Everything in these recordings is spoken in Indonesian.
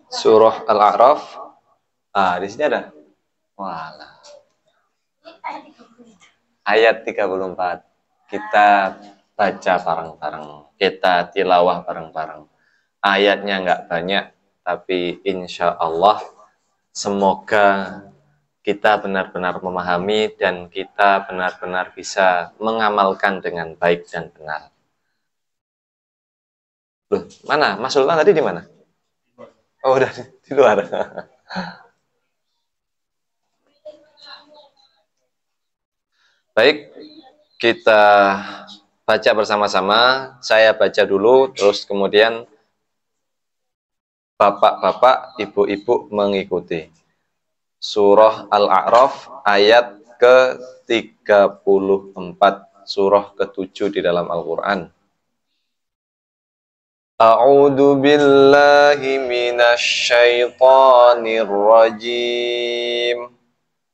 Surah Al-A'raf. Di sini ada. Walah. Ayat 34. Kita baca bareng-bareng. Kita tilawah bareng-bareng. Ayatnya nggak banyak, tapi insya Allah semoga kita benar-benar memahami dan kita benar-benar bisa mengamalkan dengan baik dan benar. Loh, mana? Mas Sultan tadi di mana? Oh, udah di luar. Baik, kita baca bersama-sama. Saya baca dulu, terus kemudian bapak-bapak, ibu-ibu mengikuti. Surah Al-A'raf ayat ke-34, surah ke-7 di dalam Al-Quran. A'udzu billahi minasy syaithanir rajim.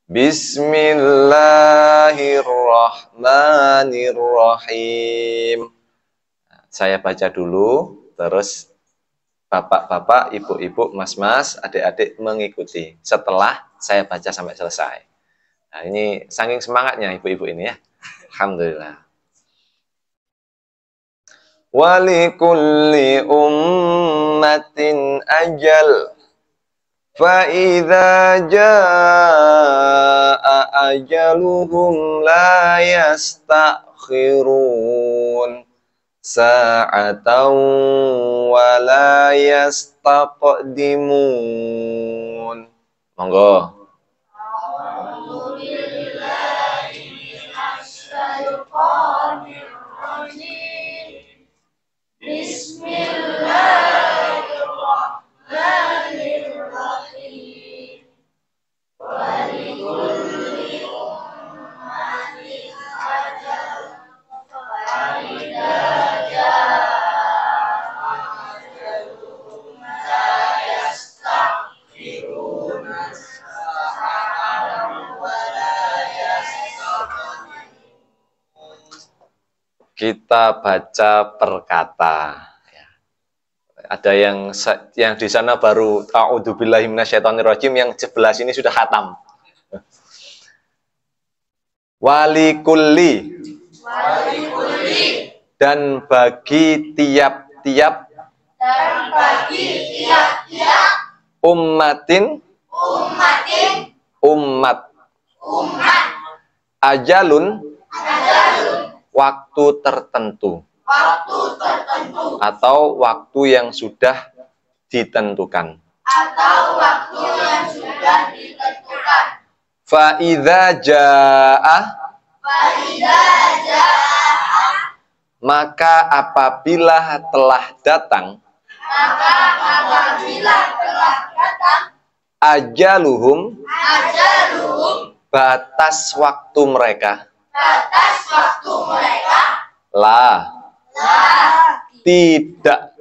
Bismillahirrahmanirrahim. Saya baca dulu, terus bapak-bapak, ibu-ibu, mas-mas, adik-adik mengikuti setelah saya baca sampai selesai. Nah, ini saking semangatnya ibu-ibu ini ya. Alhamdulillah. Walikulli ummatin ajal. فَإِذَا جَاءَ أَجَلُهُمْ لَا يَسْتَأْخِرُونَ سَاعَةً وَلَا يَسْتَقْدِمُونَ. Monggo. Kita baca per kata. Ada yang di sana baru a'udzubillahi minasyaitonirrajim, yang sebelah sini sudah khatam. Walikulli. Dan bagi tiap-tiap ummatin umat ajalun waktu tertentu atau waktu yang sudah ditentukan. Fa'idza jaa'a, maka apabila telah datang, ajaluhum, batas waktu mereka, tidak,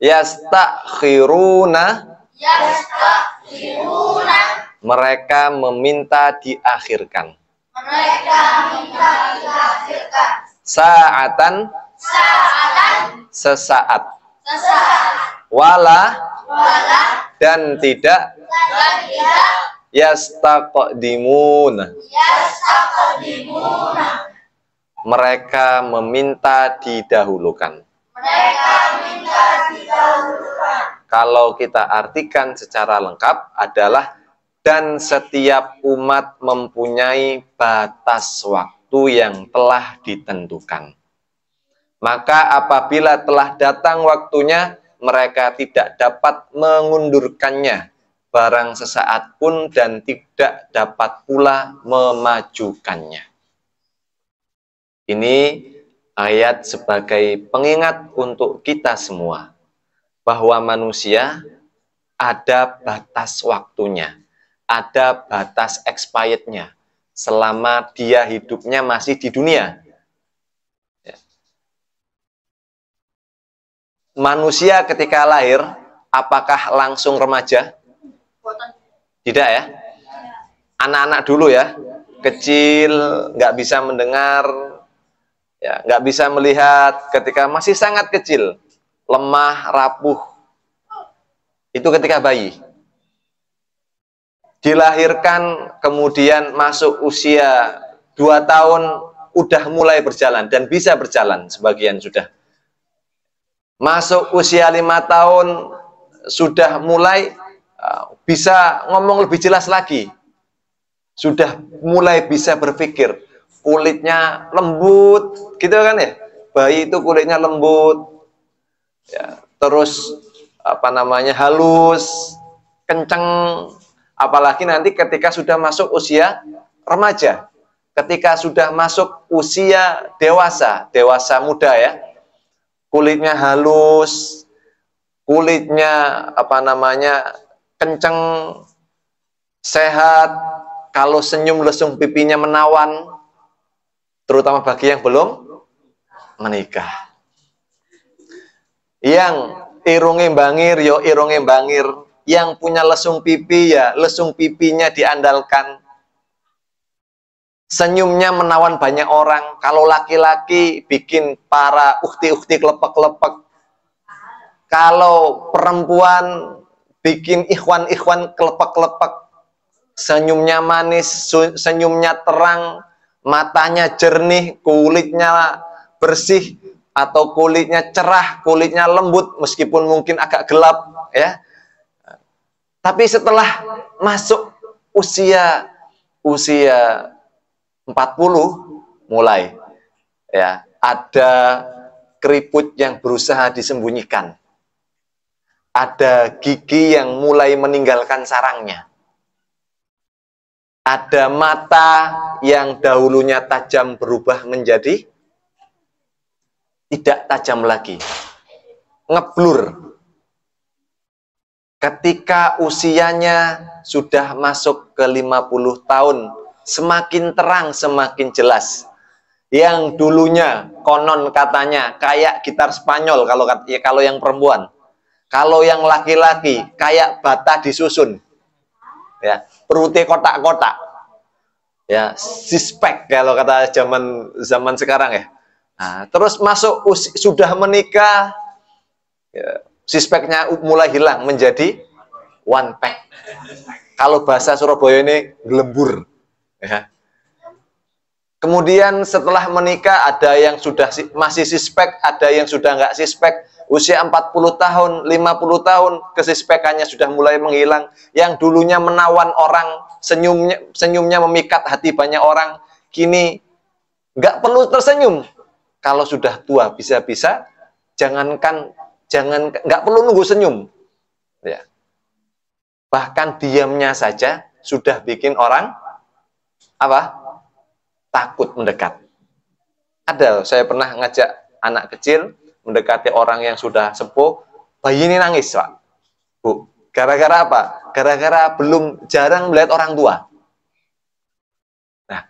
yastakhiruna, mereka meminta diakhirkan, sa'atan, sesaat, wala, dan tidak, yastaqdimun, mereka meminta didahulukan. Kalau kita artikan secara lengkap adalah, dan setiap umat mempunyai batas waktu yang telah ditentukan. Maka apabila telah datang waktunya, mereka tidak dapat mengundurkannya barang sesaat pun, dan tidak dapat pula memajukannya. Ini ayat sebagai pengingat untuk kita semua bahwa manusia ada batas waktunya, ada batas expirednya selama dia hidupnya masih di dunia. Manusia ketika lahir, apakah langsung remaja? Tidak ya. Anak-anak dulu ya, kecil, nggak bisa mendengar, ya, nggak bisa melihat ketika masih sangat kecil, lemah, rapuh. Itu ketika bayi. Dilahirkan, kemudian masuk usia 2 tahun, udah mulai berjalan, dan bisa berjalan, sebagian sudah. Masuk usia 5 tahun, sudah mulai bisa ngomong lebih jelas lagi. Sudah mulai bisa berpikir. Kulitnya lembut, gitu kan ya? Bayi itu kulitnya lembut. Ya, terus halus, kenceng. Apalagi nanti ketika sudah masuk usia remaja, ketika sudah masuk usia dewasa, dewasa muda ya, kulitnya halus, kulitnya kenceng, sehat. Kalau senyum lesung pipinya menawan, terutama bagi yang belum menikah. Yang irunge bangir, yo irunge bangir. Yang punya lesung pipi, ya lesung pipinya diandalkan. Senyumnya menawan banyak orang. Kalau laki-laki bikin para ukti-ukti kelepek-kelepek. Kalau perempuan bikin ikhwan-ikhwan kelepek-kelepek. Senyumnya manis, senyumnya terang, matanya jernih, kulitnya bersih, atau kulitnya cerah, kulitnya lembut, meskipun mungkin agak gelap, ya. Tapi setelah masuk usia 40 mulai ya, ada keriput yang berusaha disembunyikan. Ada gigi yang mulai meninggalkan sarangnya. Ada mata yang dahulunya tajam berubah menjadi tidak tajam lagi. Ngeblur. Ketika usianya sudah masuk ke 50 tahun, semakin terang, semakin jelas. Yang dulunya konon katanya kayak gitar Spanyol kalau yang perempuan. Kalau yang laki-laki kayak bata disusun. Ya, perutnya kotak-kotak. Ya, sispek kalau kata zaman sekarang ya. Nah, terus masuk sudah menikah, ya, sispeknya mulai hilang menjadi one pack. Kalau bahasa Surabaya ini gelembur. Ya. Kemudian setelah menikah ada yang sudah masih sispek, ada yang sudah nggak sispek. Usia 40 tahun, 50 tahun, kesispekannya sudah mulai menghilang. Yang dulunya menawan orang, senyumnya memikat hati banyak orang, kini nggak perlu tersenyum. Kalau sudah tua bisa-bisa jangan nggak perlu nunggu senyum. Ya. Bahkan diamnya saja sudah bikin orang takut mendekat. Ada, saya pernah ngajak anak kecil mendekati orang yang sudah sepuh, bayi ini nangis, Pak. Bu, gara-gara apa? Gara-gara belum jarang melihat orang tua. Nah,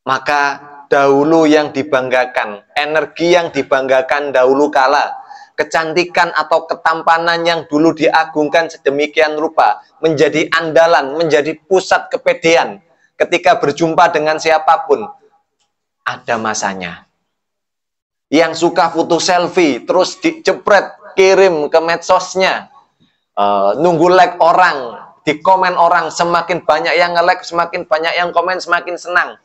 maka dahulu yang dibanggakan, energi yang dibanggakan dahulu kala, kecantikan atau ketampanan yang dulu diagungkan sedemikian rupa, menjadi andalan, menjadi pusat kepedean. Ketika berjumpa dengan siapapun, ada masanya. Yang suka foto selfie, terus dijepret, kirim ke medsosnya, nunggu like orang, di komen orang, semakin banyak yang nge-like, semakin banyak yang komen, semakin senang.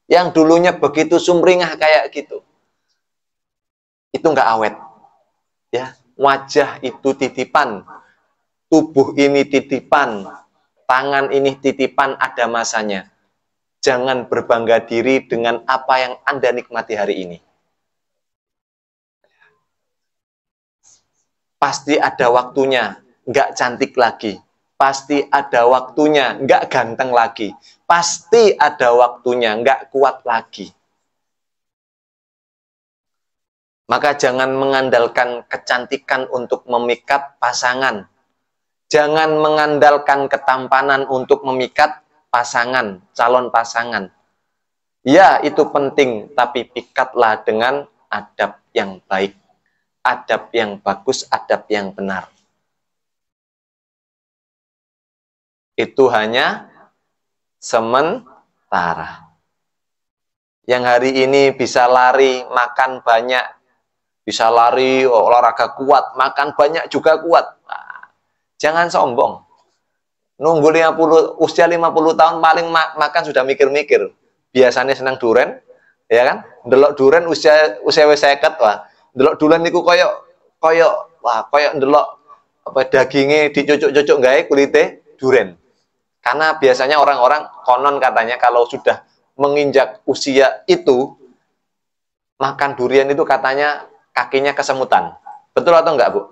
Yang dulunya begitu sumringah kayak gitu, itu nggak awet. Ya, wajah itu titipan, tubuh ini titipan, tangan ini titipan, ada masanya. Jangan berbangga diri dengan apa yang Anda nikmati hari ini. Pasti ada waktunya nggak cantik lagi. Pasti ada waktunya nggak ganteng lagi. Pasti ada waktunya nggak kuat lagi. Maka jangan mengandalkan kecantikan untuk memikat pasangan. Jangan mengandalkan ketampanan untuk memikat pasangan, calon pasangan. Ya, itu penting, tapi pikatlah dengan adab yang baik. Adab yang bagus, adab yang benar. Itu hanya sementara. Yang hari ini bisa lari, makan banyak, bisa lari, olahraga kuat, makan banyak juga kuat. Nah, Jangan sombong. Nunggu 50, usia 50 tahun paling makan sudah mikir-mikir. Biasanya senang duren, ya kan? Delok duren usia wis 50, wah. Delok duren niku koyo delok apa dagingnya dicucuk-cucuk gawe kulite duren. Karena biasanya orang-orang konon katanya kalau sudah menginjak usia itu makan durian itu katanya kakinya kesemutan. Betul atau enggak, Bu?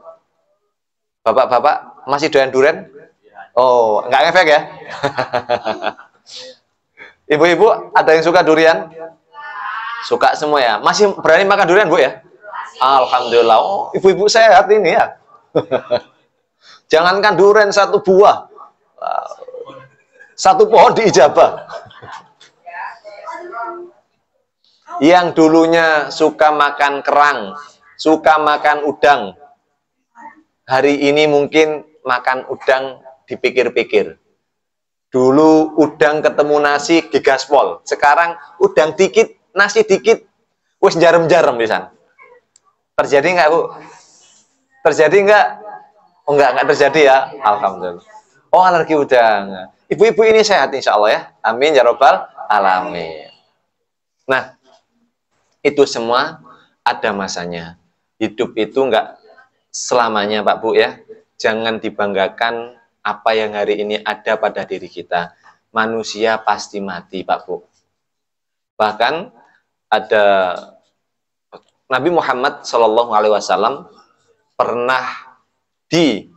Bapak-bapak masih doyan durian? Oh, enggak ngefek ya? Ibu-ibu ada yang suka durian? Suka semua ya? Masih berani makan durian, Bu ya? Alhamdulillah. Oh, ibu-ibu sehat ini ya. Jangankan durian satu buah. Satu pohon diijabah. Yang dulunya suka makan kerang, suka makan udang. Hari ini mungkin makan udang dipikir-pikir. Dulu udang ketemu nasi digaspol. Sekarang udang dikit, nasi dikit, wis jarem-jarem pisan. Terjadi enggak, Bu? Terjadi enggak? Oh, enggak terjadi ya. Alhamdulillah. Oh, alergi udang. Ibu-ibu ini sehat insya Allah ya. Amin ya robbal alamin. Nah, itu semua ada masanya. Hidup itu enggak selamanya, Pak Bu ya. Jangan dibanggakan apa yang hari ini ada pada diri kita. Manusia pasti mati, Pak Bu. Bahkan ada Nabi Muhammad SAW pernah dikasih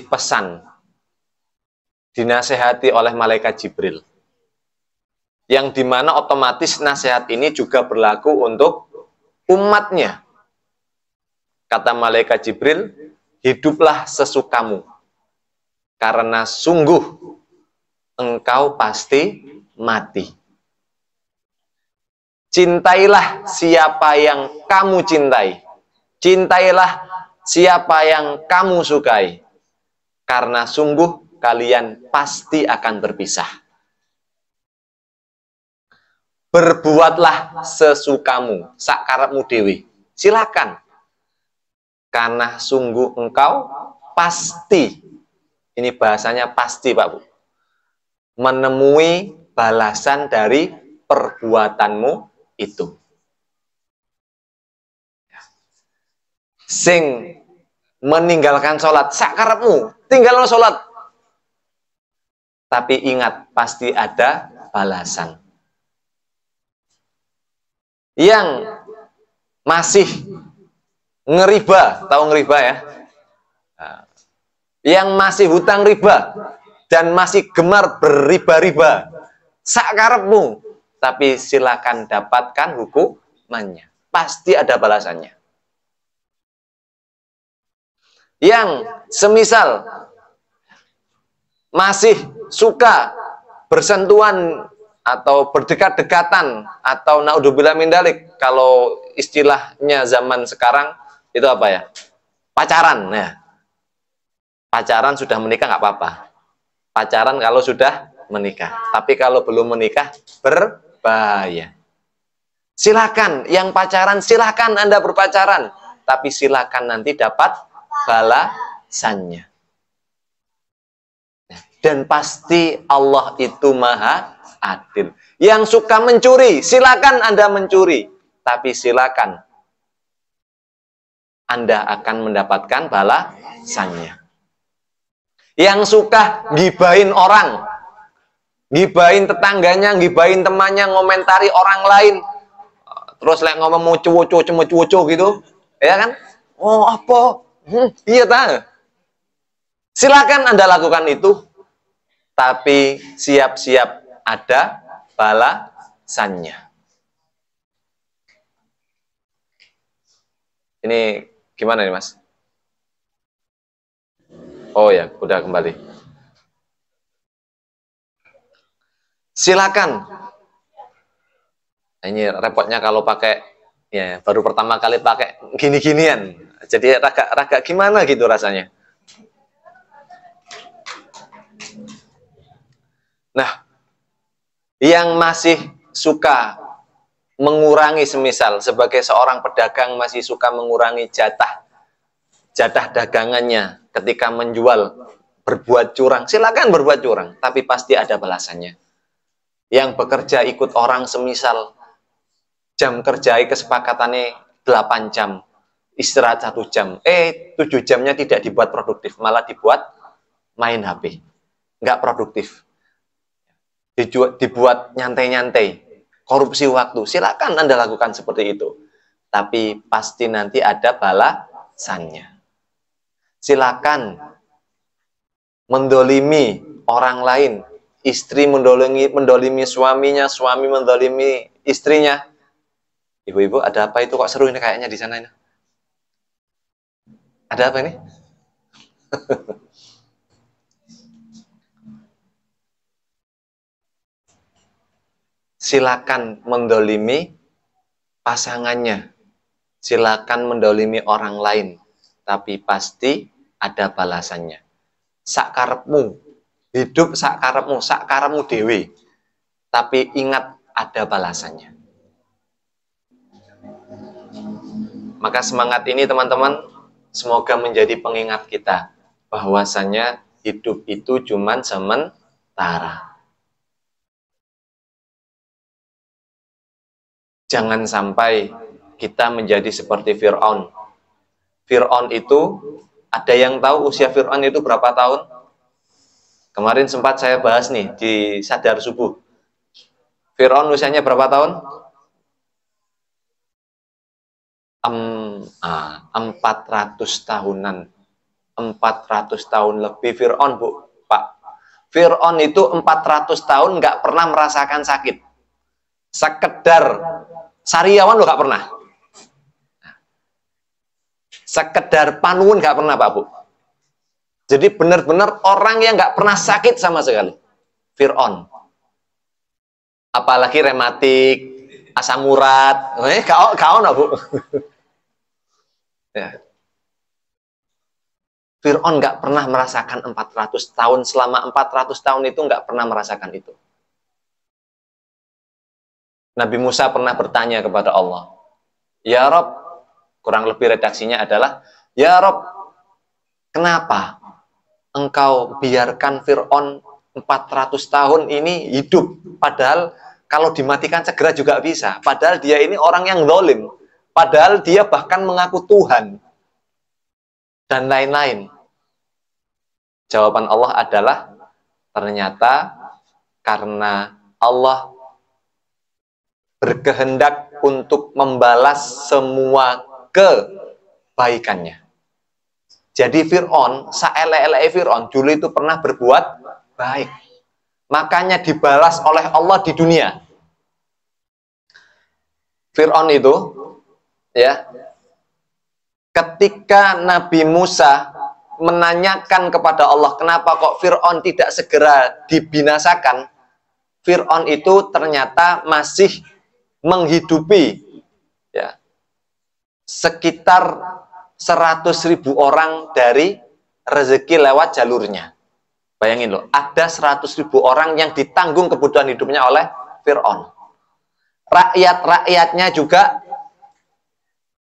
pesan, dinasehati oleh malaikat Jibril. Yang dimana otomatis nasihat ini juga berlaku untuk umatnya. Kata malaikat Jibril, hiduplah sesukamu, karena sungguh engkau pasti mati. Cintailah siapa yang kamu cintai. Cintailah siapa yang kamu sukai. Karena sungguh kalian pasti akan berpisah. Berbuatlah sesukamu, sakarepmu dewi. Silakan. Karena sungguh engkau pasti, ini bahasanya pasti Pak Bu, menemui balasan dari perbuatanmu itu. Sing meninggalkan sholat, sakarepmu, tinggalkan sholat. Tapi ingat, pasti ada balasan. Yang masih ngeriba, tahu ngeriba ya? Yang masih hutang riba dan masih gemar berriba-riba, sakarepmu, tapi silakan dapatkan hukumannya. Pasti ada balasannya. Yang semisal masih suka bersentuhan atau berdekat-dekatan atau naudzubillah min dzalik, kalau istilahnya zaman sekarang itu apa ya? Pacaran ya. Pacaran sudah menikah nggak apa-apa. Pacaran kalau sudah menikah. Tapi kalau belum menikah berbahaya. Silakan yang pacaran, silakan Anda berpacaran, tapi silakan nanti dapat balasannya. Dan pasti Allah itu maha adil. Yang suka mencuri, silakan Anda mencuri, tapi silakan Anda akan mendapatkan balasannya. Yang suka gibahin orang, gibahin tetangganya, gibahin temannya, ngomentari orang lain, terus like ngomong mau cucu gitu, ya kan? Oh apa? Iya ta? Silakan Anda lakukan itu, tapi siap-siap ada balasannya. Ini gimana nih Mas? Oh ya, udah kembali. Silakan. Nah, ini repotnya kalau pakai, ya baru pertama kali pakai gini-ginian. Jadi raga gimana gitu rasanya. Nah, yang masih suka mengurangi, semisal sebagai seorang pedagang masih suka mengurangi jatah dagangannya, ketika menjual, berbuat curang, silakan berbuat curang, tapi pasti ada balasannya. Yang bekerja ikut orang, semisal jam kerja kesepakatannya 8 jam, istirahat 1 jam, 7 jamnya tidak dibuat produktif, malah dibuat main HP, nggak produktif, dibuat nyantai-nyantai, korupsi waktu. Silakan Anda lakukan seperti itu, tapi pasti nanti ada balasannya. Silakan mendolimi orang lain, istri mendolimi suaminya, suami mendolimi istrinya. Ibu-ibu, ada apa itu kok seru ini kayaknya di sana ini? Ada apa ini? Silakan mendolimi pasangannya, silakan mendolimi orang lain, tapi pasti ada balasannya. Sakarepmu, hidup sakarepmu dewe, tapi ingat ada balasannya. Maka semangat ini teman-teman, semoga menjadi pengingat kita bahwasanya hidup itu cuman sementara. Jangan sampai kita menjadi seperti Fir'aun. Fir'aun itu, ada yang tahu usia Fir'aun itu berapa tahun? Kemarin sempat saya bahas nih di Sadar Subuh. Fir'aun usianya berapa tahun? 400 tahunan. 400 tahun lebih Fir'aun, Bu, Pak. Fir'aun itu 400 tahun nggak pernah merasakan sakit. Sekedar sariawan lo nggak pernah. Sekedar panuun nggak pernah, Pak, Bu. Jadi benar-benar orang yang nggak pernah sakit sama sekali. Fir'aun. Apalagi rematik, asam urat. Kau Bu. Ya. Fir'aun nggak pernah merasakan 400 tahun. Selama 400 tahun itu nggak pernah merasakan itu. Nabi Musa pernah bertanya kepada Allah, "Ya Rob," kurang lebih redaksinya adalah, "Ya Rob, kenapa engkau biarkan Fir'aun 400 tahun ini hidup? Padahal kalau dimatikan segera juga bisa. Padahal dia ini orang yang zalim. Padahal dia bahkan mengaku Tuhan." Dan lain-lain. Jawaban Allah adalah, ternyata karena Allah berkehendak untuk membalas semua kebaikannya. Jadi Fir'aun, saelek-elek Fir'aun dulu itu pernah berbuat baik. Makanya dibalas oleh Allah di dunia. Fir'aun itu, ya, ketika Nabi Musa menanyakan kepada Allah, kenapa kok Fir'aun tidak segera dibinasakan, Fir'aun itu ternyata masih menghidupi, ya, sekitar 100.000 orang dari rezeki lewat jalurnya. Bayangin loh, ada 100.000 orang yang ditanggung kebutuhan hidupnya oleh Fir'aun. Rakyat-rakyatnya juga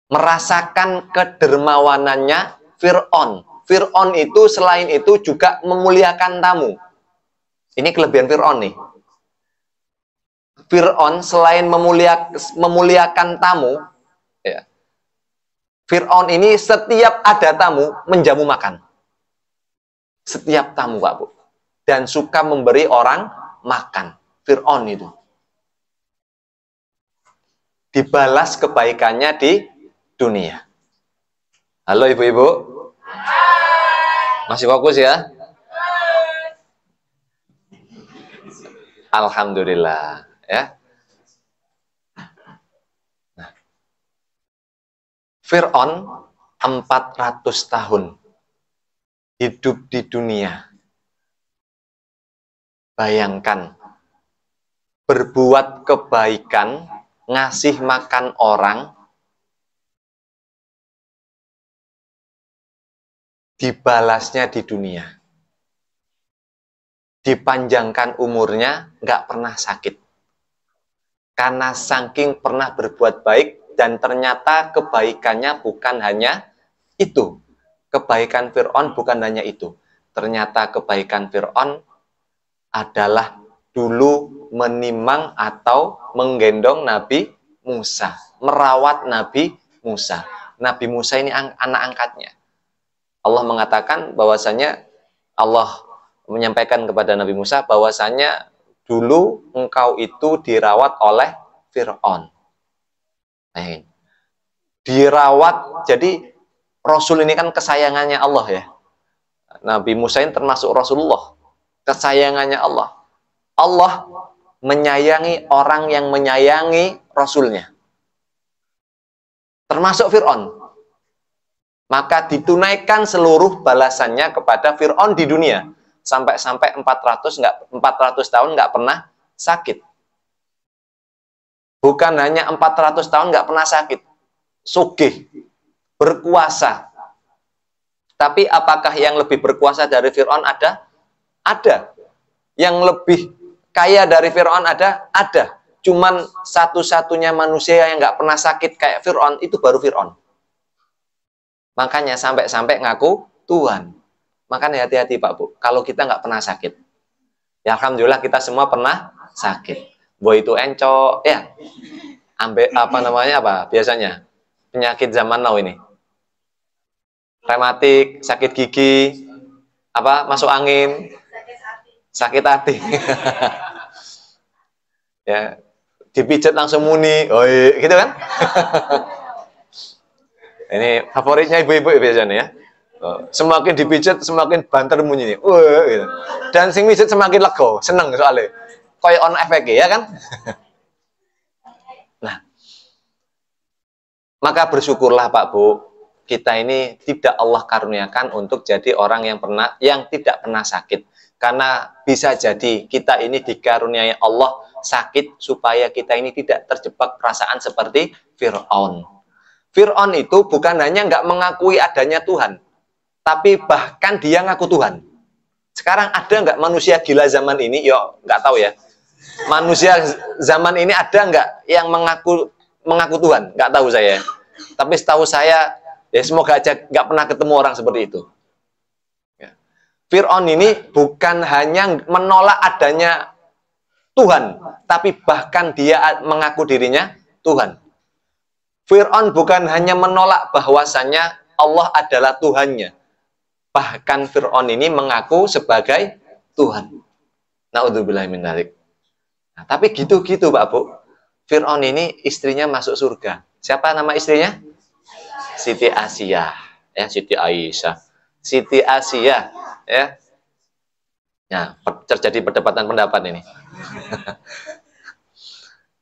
merasakan kedermawanannya Fir'aun. Fir'aun itu selain itu juga memuliakan tamu. Ini kelebihan Fir'aun nih. Fir'aun selain memuliakan tamu, ya, Fir'aun ini setiap ada tamu menjamu makan. Setiap tamu, Pak, Bu. Dan suka memberi orang makan. Fir'aun itu. Dibalas kebaikannya di dunia. Halo ibu-ibu. Masih fokus ya? Alhamdulillah, ya. Nah, Fir'aun 400 tahun hidup di dunia. Bayangkan, berbuat kebaikan, ngasih makan orang, dibalasnya di dunia. Dipanjangkan umurnya, nggak pernah sakit. Karena saking pernah berbuat baik, dan ternyata kebaikannya bukan hanya itu. kebaikan Fir'aun bukan hanya itu. Ternyata kebaikan Fir'aun adalah dulu menimang atau menggendong Nabi Musa, merawat Nabi Musa. Nabi Musa ini anak angkatnya. Allah mengatakan bahwasanya Allah menyampaikan kepada Nabi Musa bahwasanya dulu engkau itu dirawat oleh Fir'aun. Dirawat, jadi Rasul ini kan kesayangannya Allah ya. Nabi Musa ini termasuk Rasulullah, kesayangannya Allah. Allah menyayangi orang yang menyayangi Rasulnya, termasuk Fir'aun. Maka ditunaikan seluruh balasannya kepada Fir'aun di dunia. Sampai 400 tahun nggak pernah sakit. Bukan hanya 400 tahun nggak pernah sakit. Sugih, berkuasa. Tapi apakah yang lebih berkuasa dari Fir'aun ada? Ada. Yang lebih kaya dari Fir'aun ada? Ada. Cuman satu-satunya manusia yang nggak pernah sakit kayak Fir'aun itu baru Fir'aun. Makanya sampai-sampai ngaku Tuhan. Makanya hati-hati Pak Bu, kalau kita nggak pernah sakit. Ya Alhamdulillah kita semua pernah sakit. Boy itu encok, ya. Biasanya penyakit zaman now ini. Rematik, sakit gigi, masuk angin, sakit hati. Ya, dipijat langsung muni, gitu kan? Ini favoritnya ibu-ibu biasanya ya. Semakin dipijat semakin banter bunyi nih. Gitu. Dan sing mijat semakin lego, seneng soalnya. Kayak on efek ya kan? Nah, maka bersyukurlah Pak Bu, kita ini tidak Allah karuniakan untuk jadi orang yang tidak pernah sakit. Karena bisa jadi kita ini dikaruniai Allah sakit supaya kita ini tidak terjebak perasaan seperti Fir'aun. Fir'aun itu bukan hanya nggak mengakui adanya Tuhan, tapi bahkan dia ngaku Tuhan. Sekarang ada nggak manusia gila zaman ini? Yo, nggak tahu ya. Manusia zaman ini ada nggak yang mengaku Tuhan? Nggak tahu saya. Tapi setahu saya, ya semoga aja nggak pernah ketemu orang seperti itu. Ya. Fir'aun ini bukan hanya menolak adanya Tuhan, tapi bahkan dia mengaku dirinya Tuhan. Fir'aun bukan hanya menolak bahwasannya Allah adalah Tuhannya. Bahkan Fir'aun ini mengaku sebagai Tuhan. Na'udzubillah min dzalik. Nah, tapi gitu-gitu Pak Bu. Fir'aun ini istrinya masuk surga. Siapa nama istrinya? Siti Asiyah. Ya, Siti Aisyah. Siti Asiyah. Ya. Nah, terjadi perdebatan pendapat ini.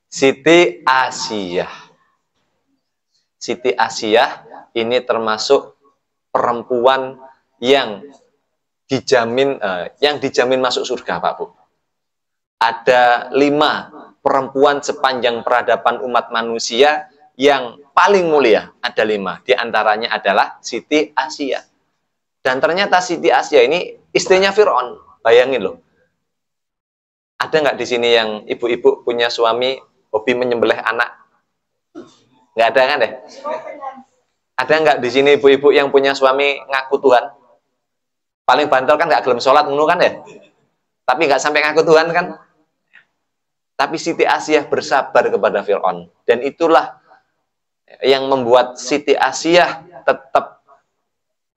Siti Asiyah. Siti Asiyah ini termasuk perempuan yang dijamin masuk surga Pak Bu. Ada 5 perempuan sepanjang peradaban umat manusia yang paling mulia. Ada 5. Di antaranya adalah Siti Asiyah. Dan ternyata Siti Asiyah ini istrinya Fir'aun. Bayangin loh. Ada nggak di sini yang ibu-ibu punya suami hobi menyembelih anak? Nggak ada kan deh? Ada nggak di sini ibu-ibu yang punya suami ngaku Tuhan? Paling bantal kan nggak gelem sholat ngono kan ya? Tapi nggak sampai ngaku Tuhan kan? Tapi Siti Asiyah bersabar kepada Fir'aun. Dan itulah yang membuat Siti Asiyah tetap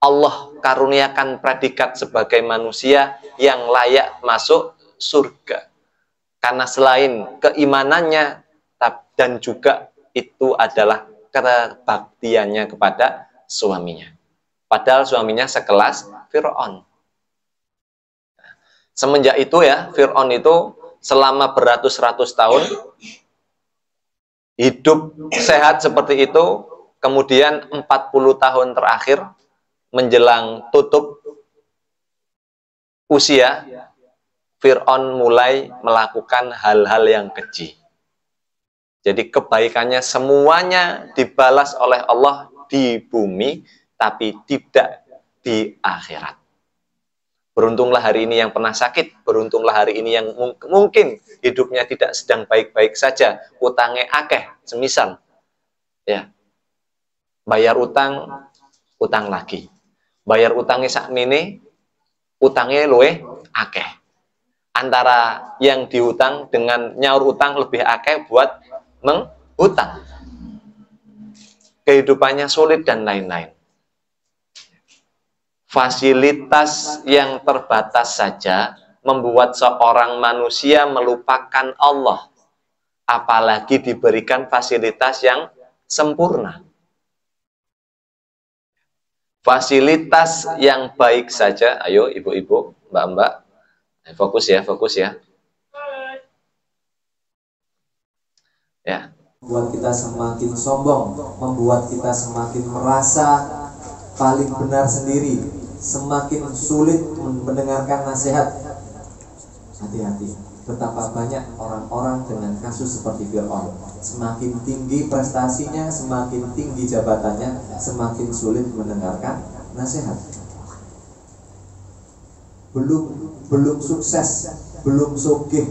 Allah karuniakan predikat sebagai manusia yang layak masuk surga. Karena selain keimanannya dan juga itu adalah kebaktiannya kepada suaminya. Padahal suaminya sekelas Fir'aun. Semenjak itu ya, Fir'aun itu selama beratus-ratus tahun hidup sehat seperti itu, kemudian 40 tahun terakhir menjelang tutup usia, Fir'aun mulai melakukan hal-hal yang keji. Jadi kebaikannya semuanya dibalas oleh Allah di bumi, tapi tidak di akhirat. Beruntunglah hari ini yang pernah sakit, beruntunglah hari ini yang mungkin hidupnya tidak sedang baik-baik saja, utangnya akeh, semisal. Ya. Bayar utang lagi. bayar utangnya sakmene, utangnya luwih akeh. Antara yang diutang dengan nyaur utang lebih akeh buat menghutang. Kehidupannya sulit dan lain-lain. Fasilitas yang terbatas saja membuat seorang manusia melupakan Allah. Apalagi diberikan fasilitas yang sempurna. Fasilitas yang baik saja, ayo ibu-ibu, mbak-mbak, fokus ya, fokus ya. Ya. Membuat kita semakin sombong, membuat kita semakin merasa paling benar sendiri, semakin sulit mendengarkan nasihat. Hati-hati, betapa banyak orang-orang dengan kasus seperti Fir'aun. Semakin tinggi prestasinya, semakin tinggi jabatannya, semakin sulit mendengarkan nasihat. Belum sukses, belum sugih,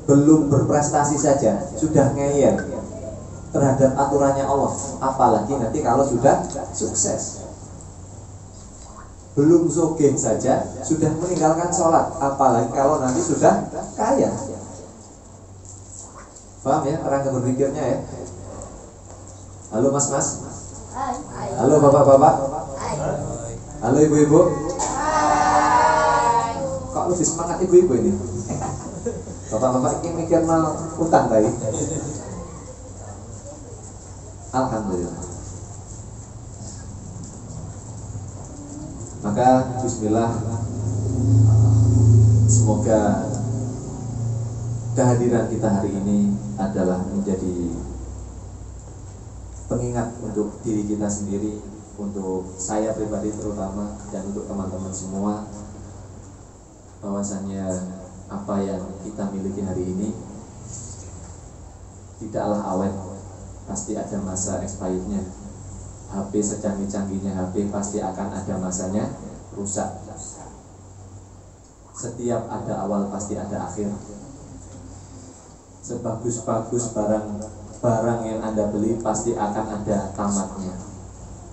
belum berprestasi saja sudah ngeyel terhadap aturannya Allah, apalagi nanti kalau sudah sukses. Belum sugih saja sudah meninggalkan sholat, apalagi kalau nanti sudah kaya. Paham ya cara berpikirnya ya? Halo mas-mas, halo bapak-bapak, halo ibu-ibu. Kok lebih semangat ibu-ibu ini? Bapak-bapak ini mikir mau utang tadi. Alhamdulillah. Maka bismillah, semoga kehadiran kita hari ini adalah menjadi pengingat untuk diri kita sendiri, untuk saya pribadi terutama, dan untuk teman-teman semua, bahwasannya apa yang kita miliki hari ini tidaklah awet, pasti ada masa expirednya. HP secanggih-canggihnya HP pasti akan ada masanya rusak. Setiap ada awal pasti ada akhir. Sebagus-bagus barang yang Anda beli pasti akan ada tamatnya.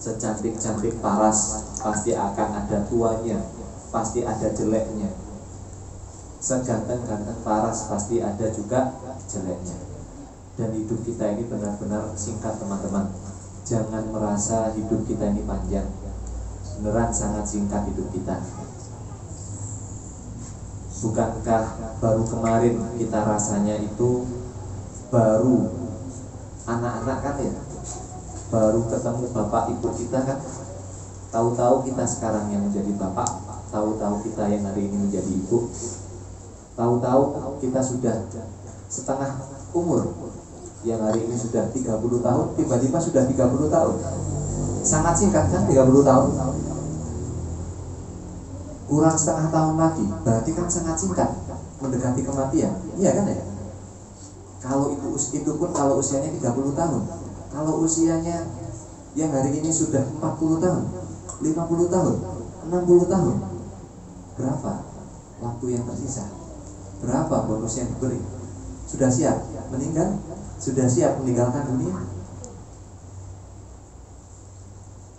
Secantik-cantik paras pasti akan ada tuanya, pasti ada jeleknya. Seganteng-ganteng paras pasti ada juga jeleknya. Dan hidup kita ini benar-benar singkat, teman-teman. Jangan merasa hidup kita ini panjang. Beneran sangat singkat hidup kita. Bukankah baru kemarin kita rasanya itu baru anak-anak kan ya, baru ketemu bapak ibu kita kan, tahu-tahu kita sekarang yang menjadi bapak, tahu-tahu kita yang hari ini menjadi ibu, tahu-tahu kita sudah setengah umur, yang hari ini sudah 30 tahun, tiba-tiba sudah 30 tahun. Sangat singkat kan 30 tahun. Kurang setengah tahun lagi, berarti kan sangat singkat mendekati kematian. Iya kan ya? Kalau itu pun kalau usianya 30 tahun. Kalau usianya yang hari ini sudah 40 tahun, 50 tahun, 60 tahun, berapa waktu yang tersisa? Berapa bonus yang diberi? Sudah siap meninggal? Sudah siap meninggalkan dunia?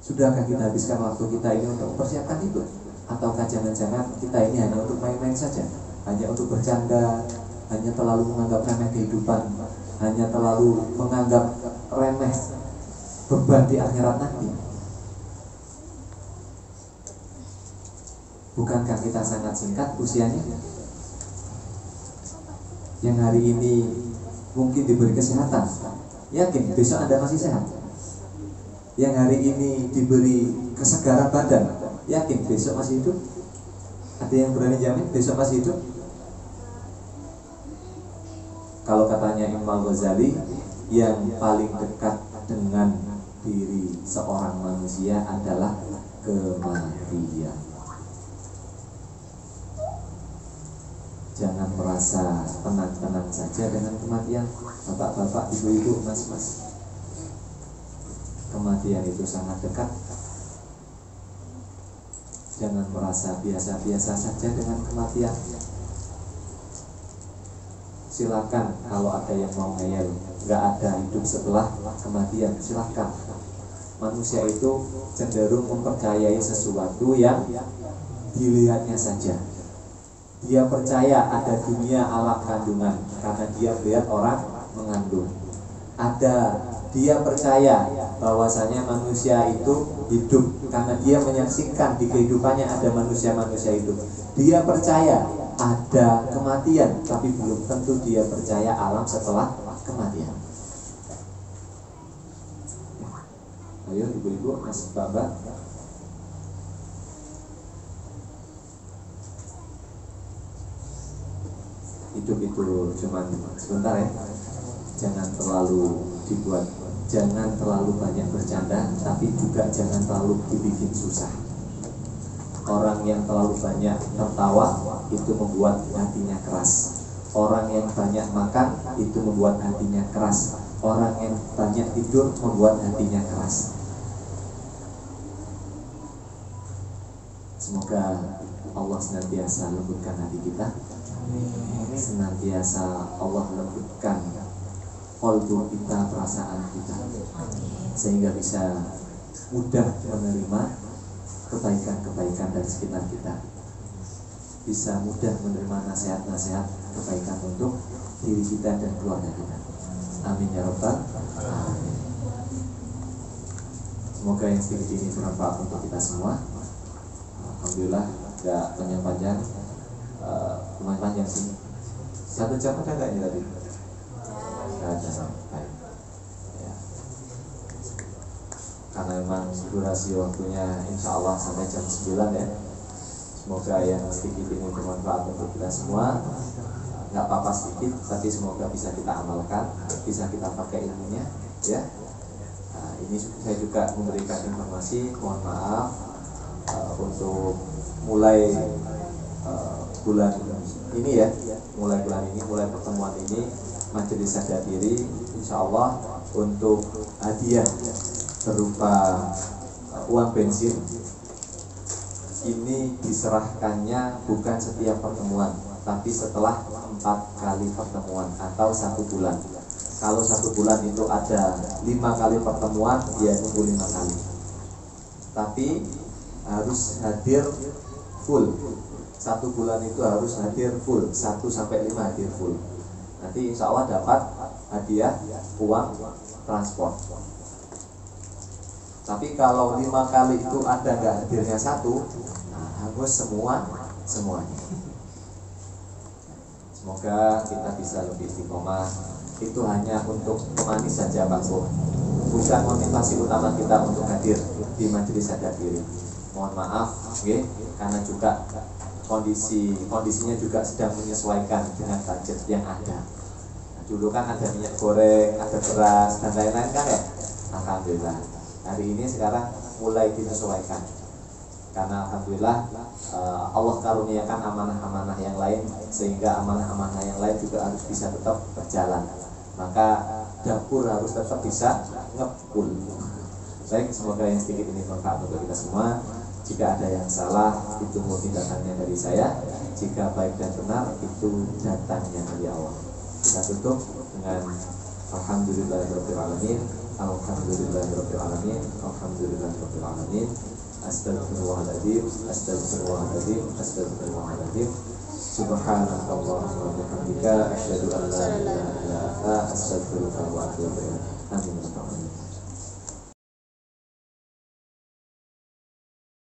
Sudahkah kita habiskan waktu kita ini untuk mempersiapkan itu? Ataukah jangan-jangan kita ini hanya untuk main-main saja, hanya untuk bercanda, hanya terlalu menganggap remeh kehidupan, hanya terlalu menganggap remeh beban di akhirat nanti? Bukankah kita sangat singkat usianya? Yang hari ini mungkin diberi kesehatan, yakin besok Anda masih sehat. Yang hari ini diberi kesegaran badan, yakin besok masih hidup? Ada yang berani jamin besok masih hidup? Kalau katanya Imam Ghazali, yang paling dekat dengan diri seorang manusia adalah kematian. Jangan merasa tenang-tenang saja dengan kematian, bapak-bapak, ibu-ibu, mas-mas. Kematian itu sangat dekat. Jangan merasa biasa-biasa saja dengan kematian. Silakan kalau ada yang mau ngeyel, nggak ada hidup setelah kematian, silakan. Manusia itu cenderung mempercayai sesuatu yang dilihatnya saja. Dia percaya ada dunia alam kandungan karena dia melihat orang mengandung. Dia percaya bahwasanya manusia itu hidup karena dia menyaksikan di kehidupannya ada manusia-manusia hidup. Dia percaya ada kematian, tapi belum tentu dia percaya alam setelah kematian. Ayo ibu-ibu, mas bapak. Hidup itu cuma sebentar ya. Jangan terlalu banyak bercanda, tapi juga jangan terlalu dibikin susah. Orang yang terlalu banyak tertawa itu membuat hatinya keras. Orang yang banyak makan itu membuat hatinya keras. Orang yang banyak tidur membuat hatinya keras. Semoga Allah senantiasa lembutkan hati kita, senantiasa Allah lembutkan qalbu kita, perasaan kita, sehingga bisa mudah menerima kebaikan-kebaikan dari sekitar kita, bisa mudah menerima nasihat-nasihat kebaikan untuk diri kita dan keluarga kita. Amin ya rabbal alamin. Semoga yang sedikit ini bermanfaat untuk kita semua. Alhamdulillah, nggak panjang-panjang, lumayan panjang sih. 1 jam ada nggak ini tadi? Nggak ada. Baik. Ya. Karena memang durasi waktunya insya Allah sampai jam 9 ya. Semoga yang sedikit ini bermanfaat untuk kita semua. Nggak apa-apa sedikit, tapi semoga bisa kita amalkan, bisa kita pakai ilmunya, ya. Nah, ini saya juga memberikan informasi, mohon maaf. Untuk mulai bulan ini ya, mulai pertemuan ini majelis sadar diri insya Allah untuk hadiah berupa uang bensin ini diserahkannya bukan setiap pertemuan, tapi setelah 4 kali pertemuan atau 1 bulan. Kalau 1 bulan itu ada 5 kali pertemuan, ya nunggu 5 kali. Tapi harus hadir full. 1 bulan itu harus hadir full, 1 sampai 5 hadir full. Nanti insya Allah dapat hadiah uang transport. Tapi kalau 5 kali itu ada nggak hadirnya 1, nah harus semuanya. Semoga kita bisa lebih istiqomah. Itu hanya untuk pemanis saja Pak Bu, bukan motivasi utama kita untuk hadir di majelis sadar diri. Mohon maaf, okay, karena juga kondisinya juga sedang menyesuaikan dengan budget yang ada. Nah, dulu kan ada minyak goreng, ada beras dan lain-lain kan ya. Alhamdulillah, hari ini sekarang mulai disesuaikan. Karena alhamdulillah Allah karuniakan amanah-amanah yang lain, sehingga amanah-amanah yang lain juga harus bisa tetap berjalan. Maka dapur harus tetap bisa ngepul. Baik, semoga yang sedikit ini bermanfaat untuk kita semua. Jika ada yang salah, itu tindakannya dari saya. Jika baik dan benar, itu datangnya dari Allah. Kita tutup dengan Alhamdulillahirabbil alamin. Alhamdulillahirabbil alamin. Alhamdulillahirabbil alamin. Astagfirullahaladzim. Astagfirullahaladzim. Astagfirullahaladzim. Subhanakallahumma wa bihamdika asyhadu an la ilaha illa anta astaghfiruka wa atubu ilaik. Amin.